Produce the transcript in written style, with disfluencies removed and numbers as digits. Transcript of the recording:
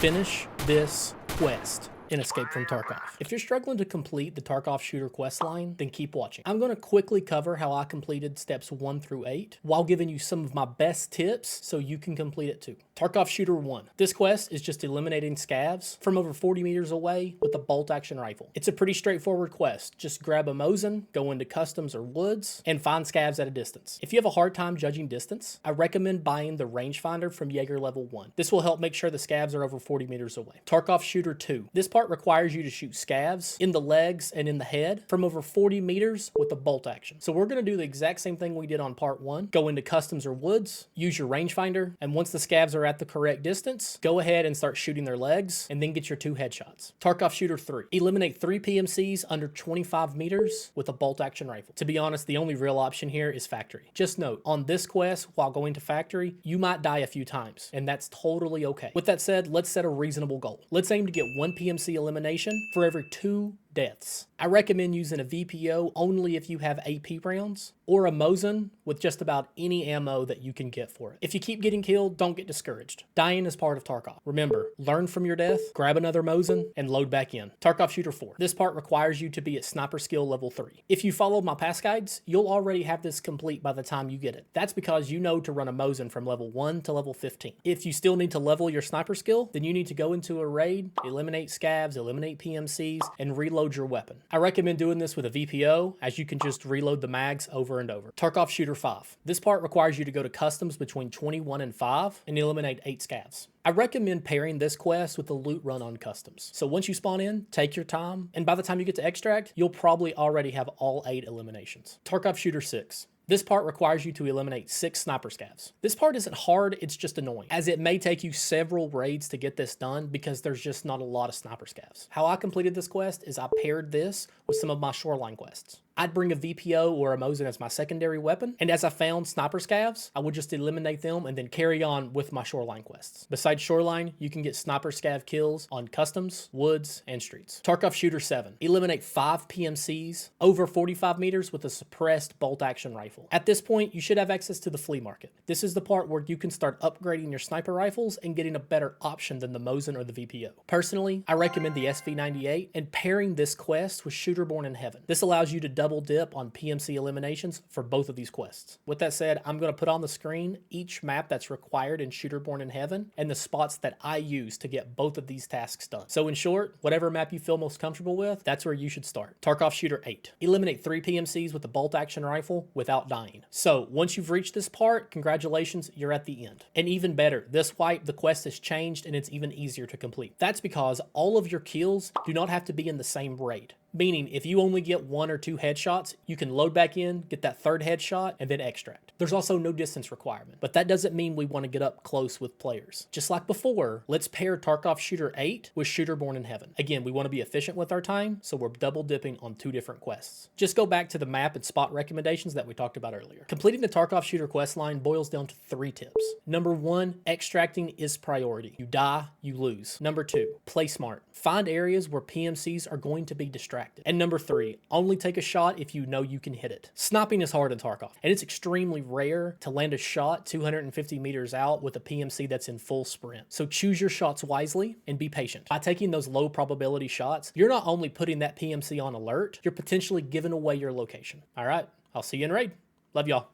Finish this quest in Escape from Tarkov. If you're struggling to complete the Tarkov shooter quest line, then keep watching. I'm going to quickly cover how I completed steps 1 through 8 while giving you some of my best tips so you can complete it too. Tarkov Shooter 1. This quest is just eliminating scavs from over 40 meters away with a bolt action rifle. It's a pretty straightforward quest. Just grab a Mosin, go into customs or woods, and find scavs at a distance. If you have a hard time judging distance, I recommend buying the rangefinder from Jaeger level 1. This will help make sure the scavs are over 40 meters away. Tarkov Shooter 2. This part requires you to shoot scavs in the legs and in the head from over 40 meters with a bolt action. So we're going to do the exact same thing we did on part 1. Go into customs or woods, use your rangefinder, and once the scavs are at the correct distance, go ahead and start shooting their legs and then get your 2 headshots. Tarkov Shooter 3. Eliminate 3 PMCs under 25 meters with a bolt action rifle. To be honest, the only real option here is factory. Just note, on this quest, while going to factory, you might die a few times, and that's totally okay. With that said, let's set a reasonable goal. Let's aim to get 1 PMC elimination for every 2 deaths. I recommend using a VPO only if you have AP rounds, or a Mosin with just about any ammo that you can get for it. If you keep getting killed, don't get discouraged. Dying is part of Tarkov. Remember, learn from your death, grab another Mosin, and load back in. Tarkov Shooter 4. This part requires you to be at sniper skill level 3. If you followed my past guides, you'll already have this complete by the time you get it. That's because you know to run a Mosin from level 1 to level 15. If you still need to level your sniper skill, then you need to go into a raid, eliminate scavs, eliminate PMCs, and reload your weapon. I recommend doing this with a VPO, as you can just reload the mags over and over. Tarkov Shooter 5. This part requires you to go to customs between 21 and 5 and eliminate 8 scavs. I recommend pairing this quest with the loot run on customs. So once you spawn in, take your time, and by the time you get to extract, you'll probably already have all 8 eliminations. Tarkov Shooter 6. This part requires you to eliminate 6 sniper scavs. This part isn't hard, it's just annoying, as it may take you several raids to get this done because there's just not a lot of sniper scavs. How I completed this quest is I paired this with some of my Shoreline quests. I'd bring a VPO or a Mosin as my secondary weapon, and as I found sniper scavs, I would just eliminate them and then carry on with my Shoreline quests. Besides Shoreline, you can get sniper scav kills on customs, woods, and streets. Tarkov Shooter 7. Eliminate 5 PMCs over 45 meters with a suppressed bolt action rifle. At this point, you should have access to the flea market. This is the part where you can start upgrading your sniper rifles and getting a better option than the Mosin or the VPO. Personally, I recommend the SV98 and pairing this quest with Shooter Born in Heaven. This allows you to double dip on PMC eliminations for both of these quests. With that said, I'm going to put on the screen each map that's required in Shooter Born in Heaven and the spots that I use to get both of these tasks done. So in short, whatever map you feel most comfortable with, that's where you should start. Tarkov Shooter 8. Eliminate 3 PMCs with a bolt action rifle without dying. So once you've reached this part, congratulations, you're at the end. And even better, this wipe, the quest has changed and it's even easier to complete. That's because all of your kills do not have to be in the same raid. Meaning, if you only get 1 or 2 headshots, you can load back in, get that 3rd headshot, and then extract. There's also no distance requirement, but that doesn't mean we want to get up close with players. Just like before, let's pair Tarkov Shooter 8 with Shooter Born in Heaven. Again, we want to be efficient with our time, so we're double dipping on 2 different quests. Just go back to the map and spot recommendations that we talked about earlier. Completing the Tarkov Shooter quest line boils down to 3 tips. Number 1, extracting is priority. You die, you lose. Number 2, play smart. Find areas where PMCs are going to be distracted. And number 3, only take a shot if you know you can hit it. Sniping is hard in Tarkov, and it's extremely rare to land a shot 250 meters out with a PMC that's in full sprint. So choose your shots wisely and be patient. By taking those low probability shots, you're not only putting that PMC on alert, you're potentially giving away your location. All right, I'll see you in raid. Love y'all.